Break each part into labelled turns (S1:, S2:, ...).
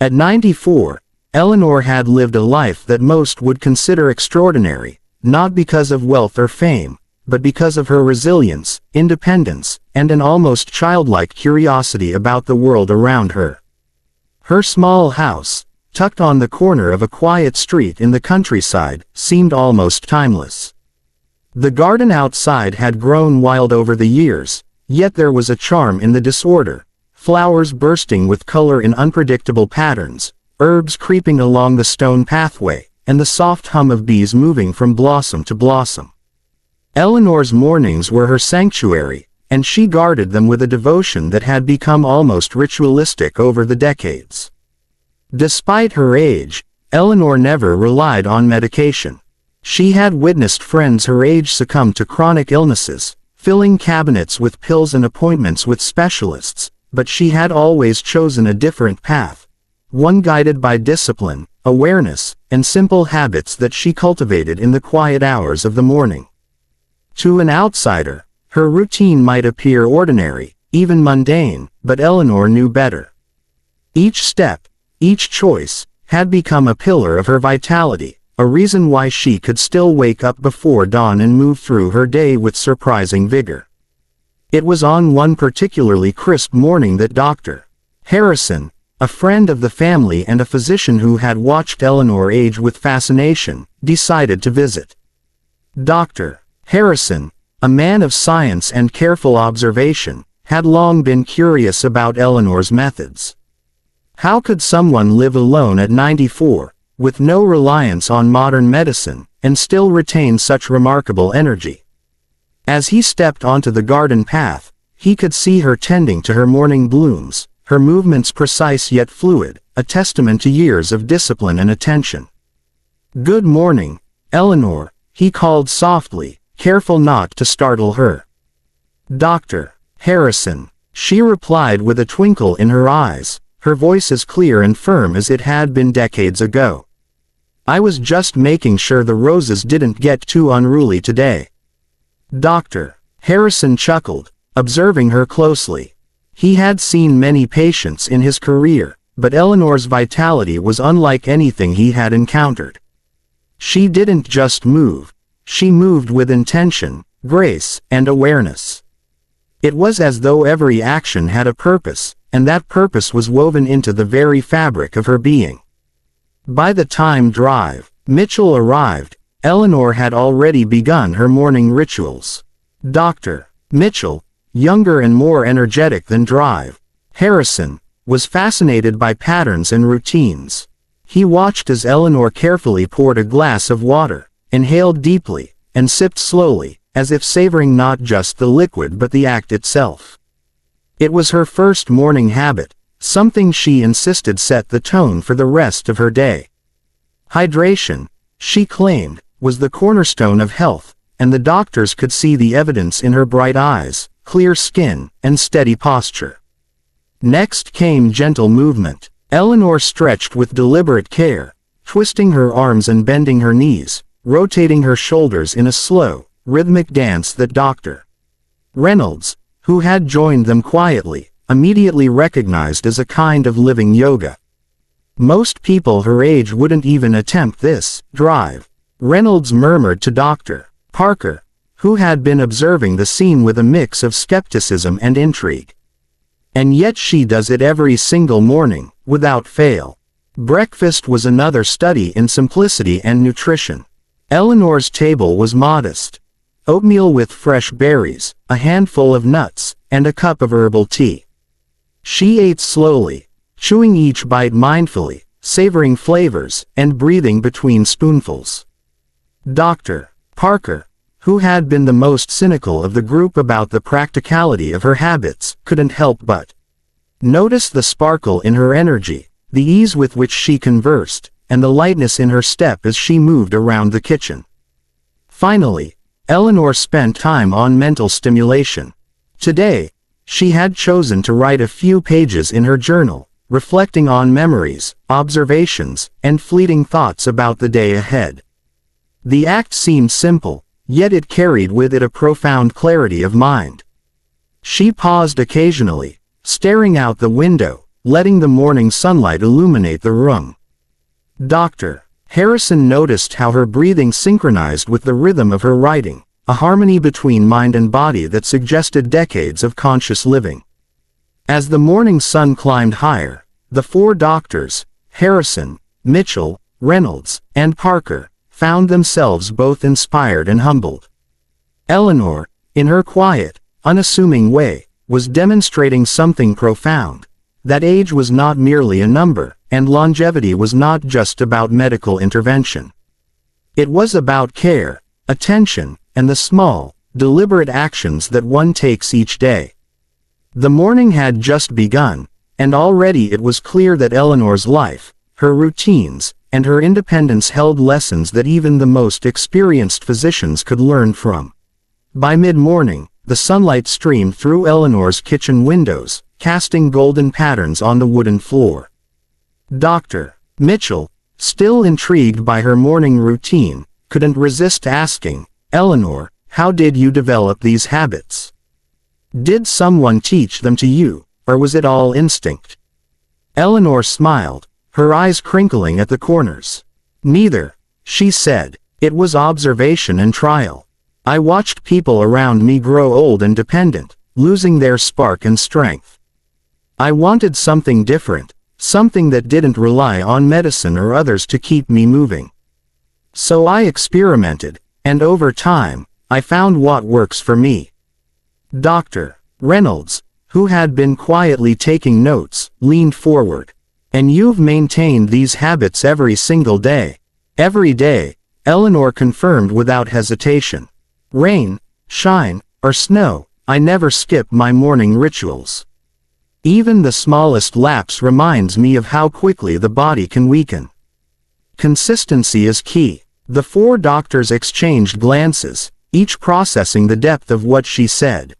S1: At 94, Eleanor had lived a life that most would consider extraordinary, not because of wealth or fame, but because of her resilience, independence, and an almost childlike curiosity about the world around her. Her small house, tucked on the corner of a quiet street in the countryside, seemed almost timeless. The garden outside had grown wild over the years, yet there was a charm in the disorder, flowers bursting with color in unpredictable patterns, herbs creeping along the stone pathway, and the soft hum of bees moving from blossom to blossom. Eleanor's mornings were her sanctuary, and she guarded them with a devotion that had become almost ritualistic over the decades. Despite her age, Eleanor never relied on medication. She had witnessed friends her age succumb to chronic illnesses, filling cabinets with pills and appointments with specialists, but she had always chosen a different path, one guided by discipline, awareness, and simple habits that she cultivated in the quiet hours of the morning. To an outsider, her routine might appear ordinary, even mundane, but Eleanor knew better. Each step, each choice, had become a pillar of her vitality, a reason why she could still wake up before dawn and move through her day with surprising vigor. It was on one particularly crisp morning that Dr. Harrison, a friend of the family and a physician who had watched Eleanor age with fascination, decided to visit. Dr. Harrison, a man of science and careful observation, had long been curious about Eleanor's methods. How could someone live alone at 94, with no reliance on modern medicine, and still retain such remarkable energy? As he stepped onto the garden path, he could see her tending to her morning blooms, her movements precise yet fluid, a testament to years of discipline and attention. "Good morning, Eleanor," he called softly, careful not to startle her. "Dr. Harrison," she replied with a twinkle in her eyes, her voice as clear and firm as it had been decades ago. "I was just making sure the roses didn't get too unruly today." Dr. Harrison chuckled, observing her closely. He had seen many patients in his career, but Eleanor's vitality was unlike anything he had encountered. She didn't just move, she moved with intention, grace, and awareness. It was as though every action had a purpose, and that purpose was woven into the very fabric of her being. By the time Drive Mitchell arrived, Eleanor had already begun her morning rituals. Dr. Mitchell, younger and more energetic than Drive Harrison, was fascinated by patterns and routines. He watched as Eleanor carefully poured a glass of water, inhaled deeply, and sipped slowly, as if savoring not just the liquid but the act itself. It was her first morning habit, something she insisted set the tone for the rest of her day. Hydration, she claimed, was the cornerstone of health, and the doctors could see the evidence in her bright eyes, clear skin, and steady posture. Next came gentle movement. Eleanor stretched with deliberate care, twisting her arms and bending her knees, rotating her shoulders in a slow, rhythmic dance that Dr. Reynolds, who had joined them quietly, immediately recognized as a kind of living yoga. Most people her age wouldn't even attempt this. Drive Reynolds murmured to Dr. Parker, who had been observing the scene with a mix of skepticism and intrigue. "And yet she does it every single morning, without fail." Breakfast was another study in simplicity and nutrition. Eleanor's table was modest. Oatmeal with fresh berries, a handful of nuts, and a cup of herbal tea. She ate slowly, chewing each bite mindfully, savoring flavors, and breathing between spoonfuls. Dr. Parker, who had been the most cynical of the group about the practicality of her habits, couldn't help but notice the sparkle in her energy, the ease with which she conversed, and the lightness in her step as she moved around the kitchen. Finally, Eleanor spent time on mental stimulation. Today, she had chosen to write a few pages in her journal, reflecting on memories, observations, and fleeting thoughts about the day ahead. The act seemed simple, yet it carried with it a profound clarity of mind. She paused occasionally, staring out the window, letting the morning sunlight illuminate the room. Dr. Harrison noticed how her breathing synchronized with the rhythm of her writing, a harmony between mind and body that suggested decades of conscious living. As the morning sun climbed higher, the four doctors, Harrison, Mitchell, Reynolds, and Parker, found themselves both inspired and humbled. Eleanor, in her quiet, unassuming way, was demonstrating something profound: that age was not merely a number, and longevity was not just about medical intervention. It was about care, attention, and the small, deliberate actions that one takes each day. The morning had just begun, and already it was clear that Eleanor's life, her routines, and her independence held lessons that even the most experienced physicians could learn from. By mid-morning, the sunlight streamed through Eleanor's kitchen windows, casting golden patterns on the wooden floor. Dr. Mitchell, still intrigued by her morning routine, couldn't resist asking, "Eleanor, how did you develop these habits? Did someone teach them to you, or was it all instinct?" Eleanor smiled, her eyes crinkling at the corners. "Neither," she said. "It was observation and trial. I watched people around me grow old and dependent, losing their spark and strength. I wanted something different, something that didn't rely on medicine or others to keep me moving. So I experimented, and over time, I found what works for me." Dr. Reynolds, who had been quietly taking notes, leaned forward. "And you've maintained these habits every single day?" "Every day," Eleanor confirmed without hesitation. "Rain, shine, or snow, I never skip my morning rituals. Even the smallest lapse reminds me of how quickly the body can weaken." Consistency is key. The four doctors exchanged glances, each processing the depth of what she said.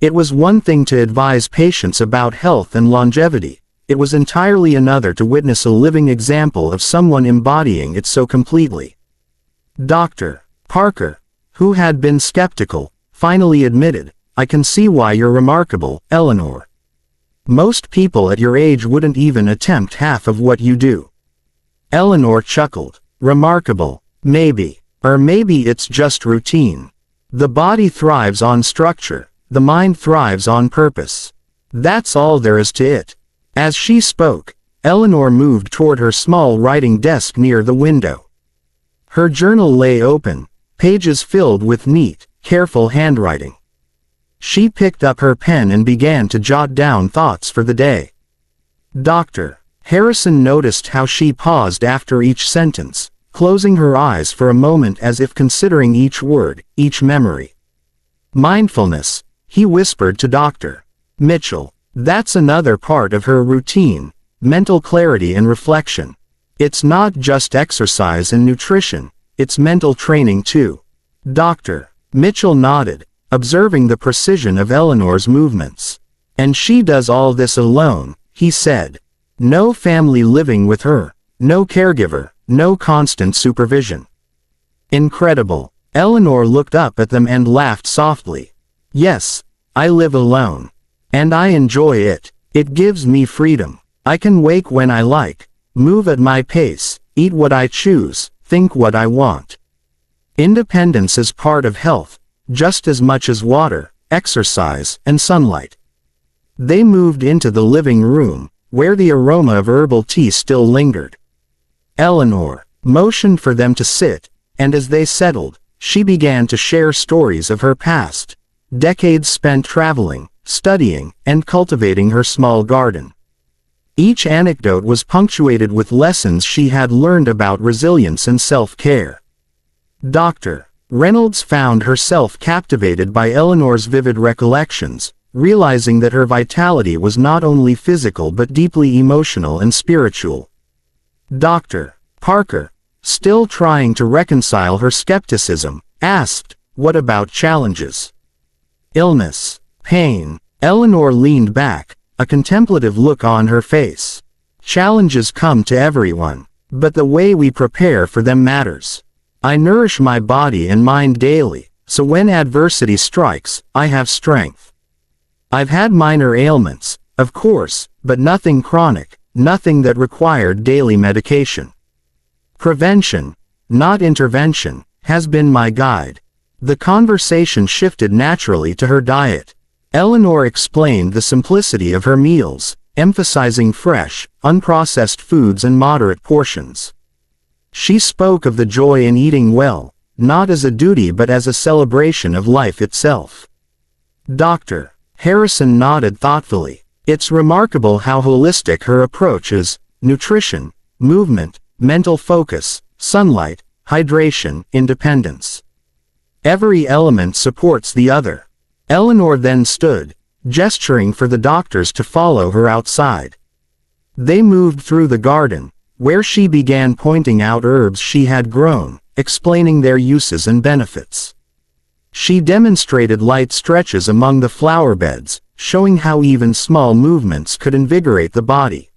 S1: It was one thing to advise patients about health and longevity. It was entirely another to witness a living example of someone embodying it so completely. Dr. Parker, who had been skeptical, finally admitted, "I can see why you're remarkable, Eleanor. Most people at your age wouldn't even attempt half of what you do." Eleanor chuckled. "Remarkable, maybe. Or maybe it's just routine. The body thrives on structure, the mind thrives on purpose. That's all there is to it." As she spoke, Eleanor moved toward her small writing desk near the window. Her journal lay open, pages filled with neat, careful handwriting. She picked up her pen and began to jot down thoughts for the day. Dr. Harrison noticed how she paused after each sentence, closing her eyes for a moment as if considering each word, each memory. "Mindfulness," he whispered to Dr. Mitchell. "That's another part of her routine, mental clarity and reflection. It's not just exercise and nutrition, it's mental training too." Dr. Mitchell nodded, observing the precision of Eleanor's movements. "And she does all this alone," he said. "No family living with her, no caregiver, no constant supervision." "Incredible." Eleanor looked up at them and laughed softly. "Yes, I live alone. And I enjoy it. It gives me freedom. I can wake when I like, move at my pace, eat what I choose, think what I want. Independence is part of health, just as much as water, exercise, and sunlight." They moved into the living room, where the aroma of herbal tea still lingered. Eleanor motioned for them to sit, and as they settled, she began to share stories of her past, decades spent traveling, studying, and cultivating her small garden. Each anecdote was punctuated with lessons she had learned about resilience and self-care. Dr. Reynolds found herself captivated by Eleanor's vivid recollections, realizing that her vitality was not only physical but deeply emotional and spiritual. Dr. Parker, still trying to reconcile her skepticism, asked, "What about challenges? Illness? Pain?" Eleanor leaned back, a contemplative look on her face. "Challenges come to everyone, but the way we prepare for them matters. I nourish my body and mind daily, so when adversity strikes, I have strength. I've had minor ailments, Of course, but nothing chronic, nothing that required daily medication. Prevention, not intervention, has been my guide. The conversation shifted naturally to her diet. Eleanor explained the simplicity of her meals, emphasizing fresh, unprocessed foods and moderate portions. She spoke of the joy in eating well, not as a duty but as a celebration of life itself. Dr. Harrison nodded thoughtfully. It's remarkable how holistic her approach is: nutrition, movement, mental focus, sunlight, hydration, independence. Every element supports the other. Eleanor then stood, gesturing for the doctors to follow her outside. They moved through the garden, where she began pointing out herbs she had grown, explaining their uses and benefits. She demonstrated light stretches among the flower beds, showing how even small movements could invigorate the body.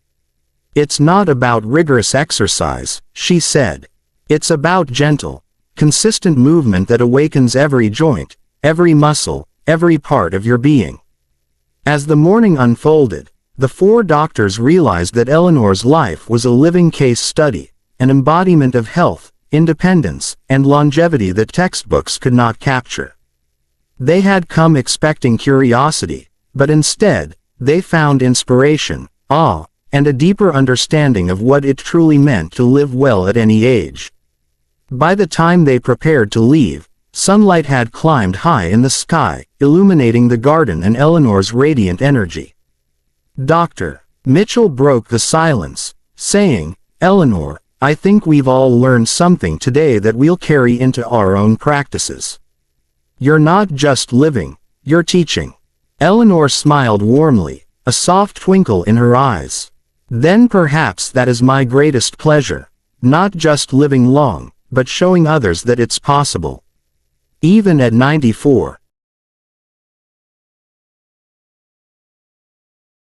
S1: It's not about rigorous exercise, she said. It's about gentle, consistent movement that awakens every joint, every muscle, every part of your being. As the morning unfolded, the four doctors realized that Eleanor's life was a living case study, an embodiment of health, independence, and longevity that textbooks could not capture. They had come expecting curiosity, but instead, they found inspiration, awe, and a deeper understanding of what it truly meant to live well at any age. By the time they prepared to leave, sunlight had climbed high in the sky, illuminating the garden and Eleanor's radiant energy. Dr. Mitchell broke the silence, saying, "Eleanor, I think we've all learned something today that we'll carry into our own practices. You're not just living, you're teaching." Eleanor smiled warmly, a soft twinkle in her eyes. "Then perhaps that is my greatest pleasure, not just living long, but showing others that it's possible." Even at 94,